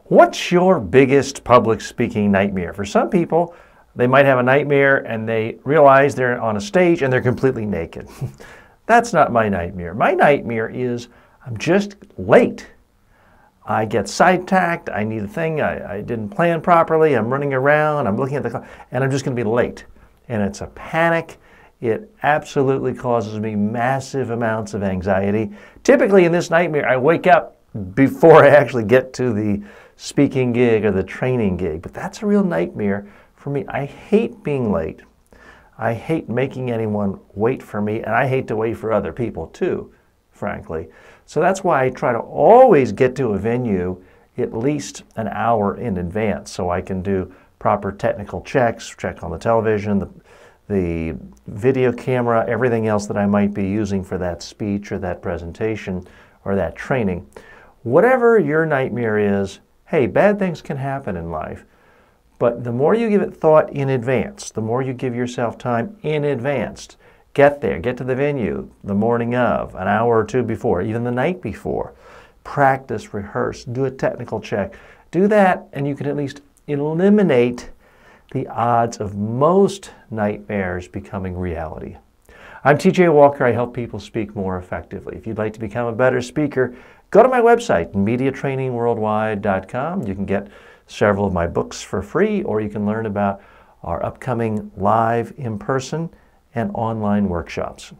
What's your biggest public speaking nightmare? For some people, they might have a nightmare and they realize they're on a stage and they're completely naked. That's not my nightmare. My nightmare is I'm just late. I get sidetracked, I need a thing, I didn't plan properly, I'm running around, I'm looking at the clock, and I'm just going to be late. And it's a panic. It absolutely causes me massive amounts of anxiety. Typically in this nightmare, I wake up before I actually get to the speaking gig or the training gig. But that's a real nightmare for me. I hate being late. I hate making anyone wait for me, and I hate to wait for other people too, frankly. So that's why I try to always get to a venue at least an hour in advance so I can do proper technical checks, check on the television, the video camera, everything else that I might be using for that speech or that presentation or that training. Whatever your nightmare is, hey, bad things can happen in life. But the more you give it thought in advance, the more you give yourself time in advance, get there, get to the venue the morning of, an hour or two before, even the night before. Practice, rehearse, do a technical check. Do that and you can at least eliminate the odds of most nightmares becoming reality. I'm TJ Walker. I help people speak more effectively. If you'd like to become a better speaker, go to my website, mediatrainingworldwide.com. You can get several of my books for free, or you can learn about our upcoming live, in-person, and online workshops.